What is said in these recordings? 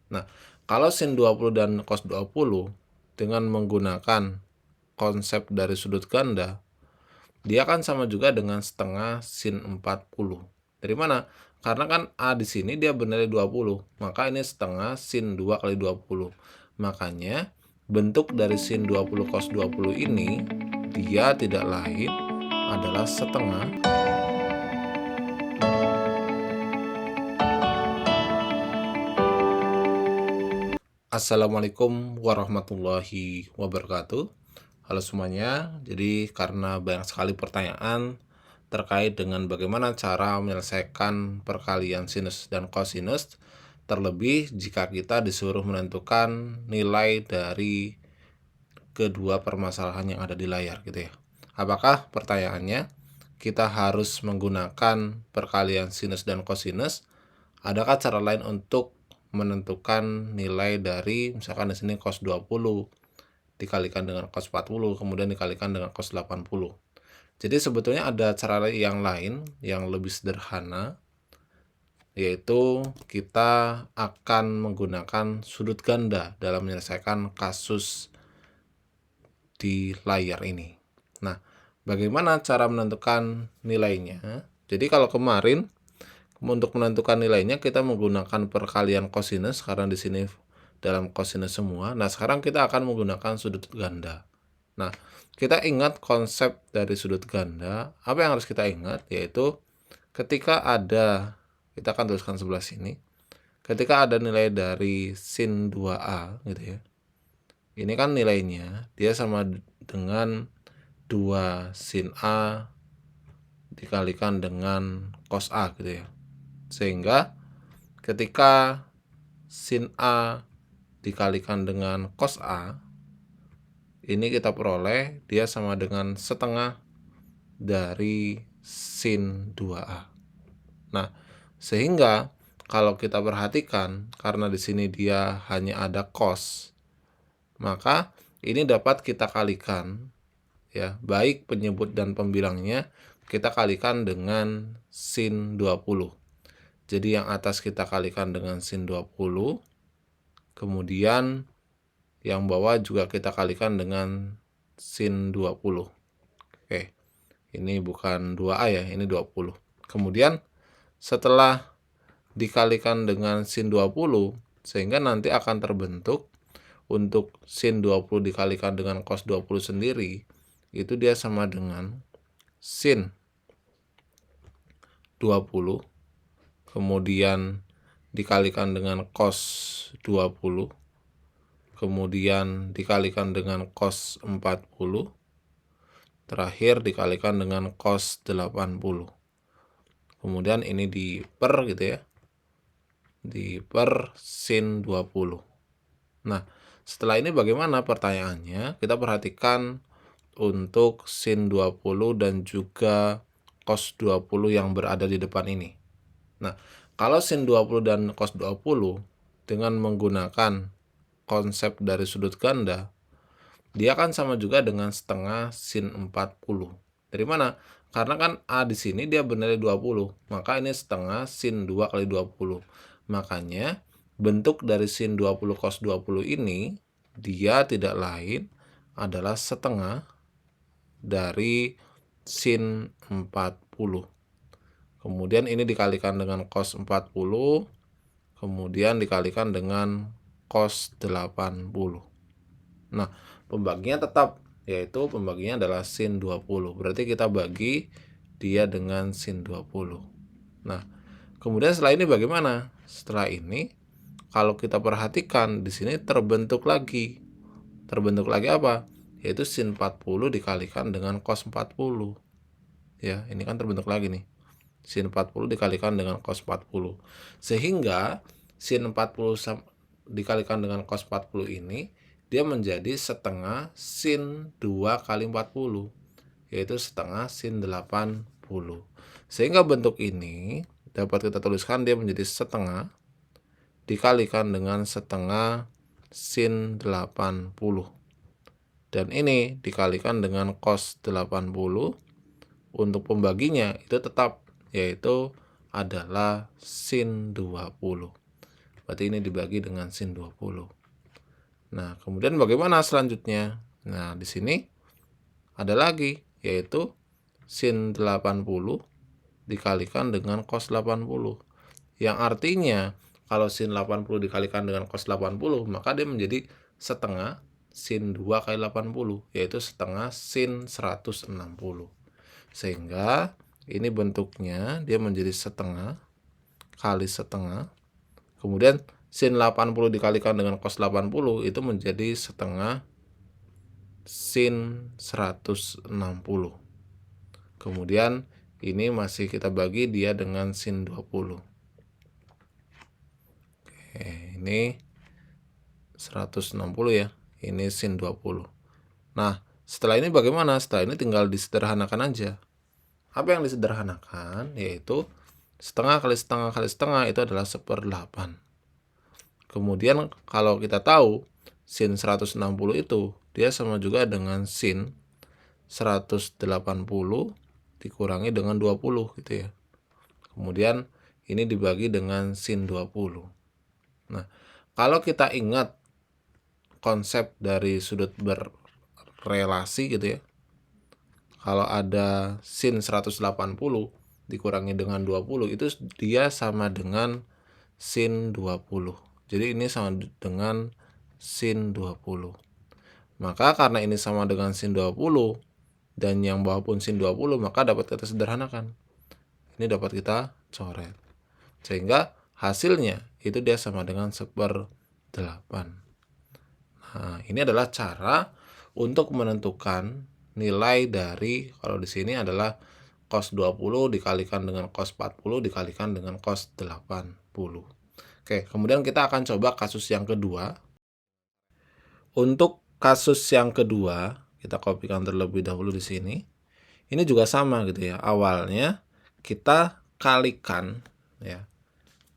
Nah, kalau sin 20 dan cos 20 dengan menggunakan konsep dari sudut ganda, dia kan sama juga dengan setengah sin 40. Dari mana? Karena kan A di sini dia bernilai 20, maka ini setengah sin 2 kali 20. Makanya bentuk dari sin 20 cos 20 ini dia tidak lain adalah setengah Assalamualaikum warahmatullahi wabarakatuh. Halo semuanya, jadi karena banyak sekali pertanyaan terkait dengan bagaimana cara menyelesaikan perkalian sinus dan kosinus, terlebih jika kita disuruh menentukan nilai dari kedua permasalahan yang ada di layar gitu ya. Apakah pertanyaannya kita harus menggunakan perkalian sinus dan kosinus? Adakah cara lain untuk menentukan nilai dari misalkan di sini cos 20 dikalikan dengan cos 40 kemudian dikalikan dengan cos 80. Jadi sebetulnya ada cara yang lain yang lebih sederhana, yaitu kita akan menggunakan sudut ganda dalam menyelesaikan kasus di layar ini. Nah, bagaimana cara menentukan nilainya? Jadi kalau kemarin untuk menentukan nilainya kita menggunakan perkalian kosinus karena di sini dalam kosinus semua. Nah, sekarang kita akan menggunakan sudut ganda. Nah, kita ingat konsep dari sudut ganda. Apa yang harus kita ingat? Yaitu ketika ada, kita akan tuliskan sebelah sini. Ketika ada nilai dari sin 2A gitu ya. Ini kan nilainya dia sama dengan 2 sin A dikalikan dengan cos A gitu ya. Sehingga ketika sin A dikalikan dengan cos A, ini kita peroleh dia sama dengan setengah dari sin 2A. Nah, sehingga kalau kita perhatikan karena di sini dia hanya ada cos, maka ini dapat kita kalikan ya, baik penyebut dan pembilangnya kita kalikan dengan sin 20. Jadi yang atas kita kalikan dengan sin 20, kemudian yang bawah juga kita kalikan dengan sin 20. Oke, ini bukan 2A ya, ini 20. Kemudian setelah dikalikan dengan sin 20, sehingga nanti akan terbentuk untuk sin 20 dikalikan dengan cos 20 sendiri, itu dia sama dengan sin 20 kemudian dikalikan dengan cos 20, kemudian dikalikan dengan cos 40, terakhir dikalikan dengan cos 80. Kemudian ini diper gitu ya, diper sin 20. Nah, setelah ini bagaimana pertanyaannya? Kita perhatikan untuk sin 20 dan juga cos 20 yang berada di depan ini. Nah, kalau sin 20 dan cos 20 dengan menggunakan konsep dari sudut ganda, dia kan sama juga dengan setengah sin 40. Dari mana? Karena kan A di sini dia bernilai 20, maka ini setengah sin 2 kali 20. Makanya bentuk dari sin 20 cos 20 ini dia tidak lain adalah setengah dari sin 40. Kemudian ini dikalikan dengan cos 40, kemudian dikalikan dengan cos 80. Nah, pembaginya tetap, yaitu pembaginya adalah sin 20. Berarti kita bagi dia dengan sin 20. Nah, kemudian setelah ini bagaimana? Setelah ini, kalau kita perhatikan di sini terbentuk lagi. Terbentuk lagi apa? Yaitu sin 40 dikalikan dengan cos 40. Ya, ini kan terbentuk lagi nih. Sin 40 dikalikan dengan cos 40. Sehingga sin 40 dikalikan dengan cos 40 ini dia menjadi setengah sin 2 kali 40, yaitu setengah sin 80. Sehingga bentuk ini dapat kita tuliskan dia menjadi setengah dikalikan dengan setengah sin 80. Dan ini dikalikan dengan cos 80. Untuk pembaginya itu tetap, yaitu adalah sin 20. Berarti ini dibagi dengan sin 20. Nah, kemudian bagaimana selanjutnya? Nah, di sini ada lagi, yaitu sin 80 dikalikan dengan cos 80. Yang artinya, kalau sin 80 dikalikan dengan cos 80, maka dia menjadi setengah sin 2 kali 80, yaitu setengah sin 160. Sehingga ini bentuknya dia menjadi setengah kali setengah. Kemudian sin 80 dikalikan dengan cos 80 itu menjadi setengah sin 160. Kemudian ini masih kita bagi dia dengan sin 20. Oke, ini 160 ya. Ini sin 20. Nah, setelah ini bagaimana? Setelah ini tinggal disederhanakan aja. Apa yang disederhanakan? Yaitu setengah kali setengah kali setengah itu adalah 1/8. Kemudian kalau kita tahu sin 160 itu dia sama juga dengan sin 180 dikurangi dengan 20 gitu ya. Kemudian ini dibagi dengan sin 20. Nah, kalau kita ingat konsep dari sudut berrelasi gitu ya. Kalau ada sin 180 dikurangi dengan 20 itu dia sama dengan sin 20. Jadi ini sama dengan sin 20. Maka karena ini sama dengan sin 20 dan yang bawah pun sin 20, maka dapat kita sederhanakan. Ini dapat kita coret. Sehingga hasilnya itu dia sama dengan 1/8. Nah, ini adalah cara untuk menentukan nilai dari, kalau di sini adalah cos 20 dikalikan dengan cos 40 dikalikan dengan cos 80. Oke, kemudian kita akan coba kasus yang kedua. Untuk kasus yang kedua, kita kopikan terlebih dahulu di sini. Ini juga sama gitu ya. Awalnya kita kalikan ya.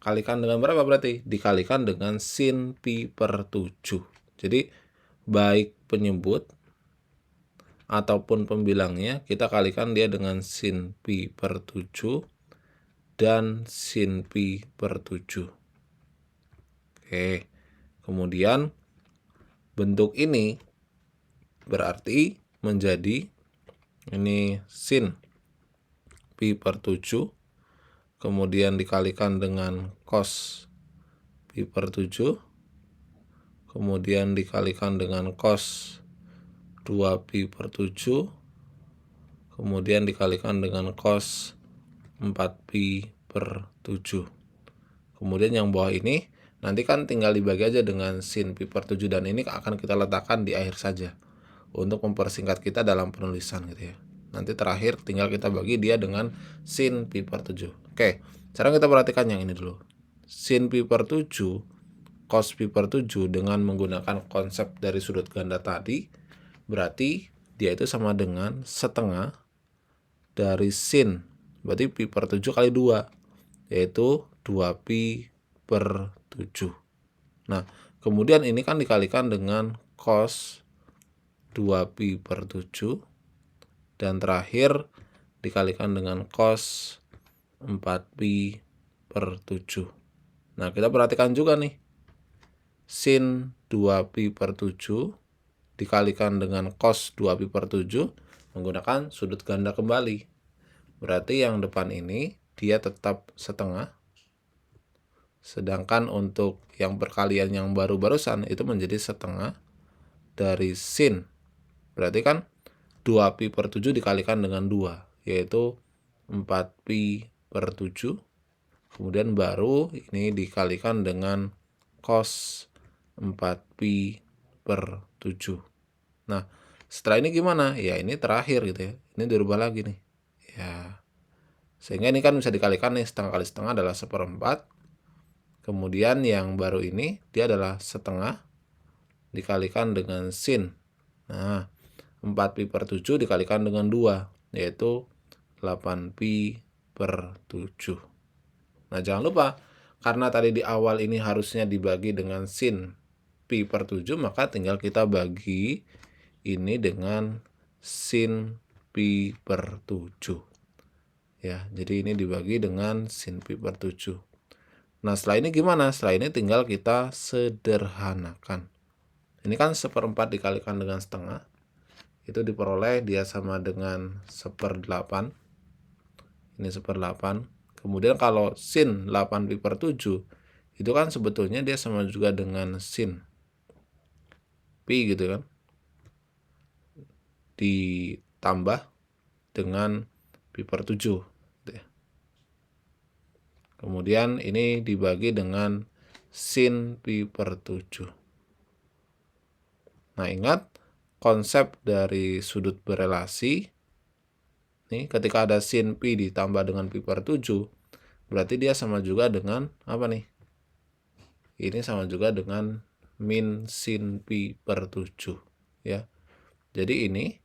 Kalikan dengan berapa berarti? Dikalikan dengan sin pi per 7. Jadi baik penyebut ataupun pembilangnya kita kalikan dia dengan sin pi per 7 dan sin pi per 7. Oke. Kemudian bentuk ini berarti menjadi ini sin pi per 7 kemudian dikalikan dengan cos pi per 7 kemudian dikalikan dengan cos 2pi per 7 kemudian dikalikan dengan cos 4pi per 7. Kemudian yang bawah ini nanti kan tinggal dibagi aja dengan sin pi per 7 dan ini akan kita letakkan di akhir saja untuk mempersingkat kita dalam penulisan gitu ya. Nanti terakhir tinggal kita bagi dia dengan sin pi per 7. Oke, sekarang kita perhatikan yang ini dulu. Sin pi per 7, cos pi per 7 dengan menggunakan konsep dari sudut ganda tadi, berarti dia itu sama dengan setengah dari sin. Berarti pi per 7 kali 2, yaitu 2pi per 7. Nah, kemudian ini kan dikalikan dengan cos 2pi per 7 dan terakhir dikalikan dengan cos 4pi per 7. Nah, kita perhatikan juga nih. Sin 2pi per 7 dikalikan dengan cos 2pi per 7 menggunakan sudut ganda kembali. Berarti yang depan ini dia tetap setengah. Sedangkan untuk yang perkalian yang baru-barusan itu menjadi setengah dari sin. Berarti kan 2pi per 7 dikalikan dengan 2, yaitu 4pi per 7. Kemudian baru ini dikalikan dengan cos 4pi per 7. Nah, setelah ini gimana? Ya ini terakhir gitu ya. Ini dirubah lagi nih. Ya. Sehingga ini kan bisa dikalikan nih, setengah kali setengah adalah 1/4. Kemudian yang baru ini dia adalah setengah dikalikan dengan sin. Nah, 4pi per 7 dikalikan dengan 2, yaitu 8pi per 7. Nah, jangan lupa, karena tadi di awal ini harusnya dibagi dengan sin pi per 7, maka tinggal kita bagi ini dengan sin pi per 7. Ya, jadi ini dibagi dengan sin pi per 7. Nah, setelah ini gimana? Setelah ini tinggal kita sederhanakan. Ini kan 1/4 dikalikan dengan setengah, itu diperoleh dia sama dengan 1/8. Ini 1/8. Kemudian kalau sin 8pi/7, itu kan sebetulnya dia sama juga dengan sin pi gitu kan, ditambah dengan pi/7 gitu ya. Kemudian ini dibagi dengan sin pi/7. Nah, ingat konsep dari sudut berelasi. Nih, ketika ada sin pi ditambah dengan pi/7, berarti dia sama juga dengan apa nih? Ini sama juga dengan min sin pi/7 ya. Jadi ini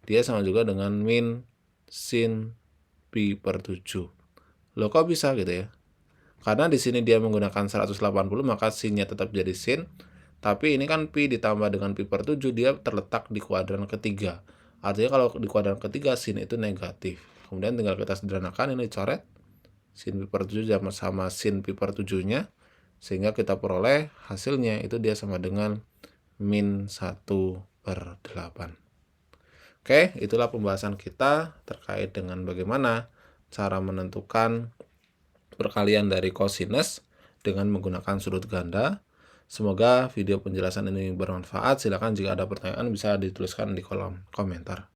dia sama juga dengan min sin pi/7. Loh, kok bisa gitu ya? Karena di sini dia menggunakan 180, maka sinnya tetap jadi sin, tapi ini kan pi ditambah dengan pi/7, dia terletak di kuadran ketiga. Artinya kalau di kuadran ketiga sin itu negatif. Kemudian tinggal kita sederhanakan, ini coret sin pi/7 sama sin pi/7-nya, sehingga kita peroleh hasilnya itu dia sama dengan min 1/8. Oke, itulah pembahasan kita terkait dengan bagaimana cara menentukan perkalian dari kosinus dengan menggunakan sudut ganda. Semoga video penjelasan ini bermanfaat. Silakan jika ada pertanyaan bisa dituliskan di kolom komentar.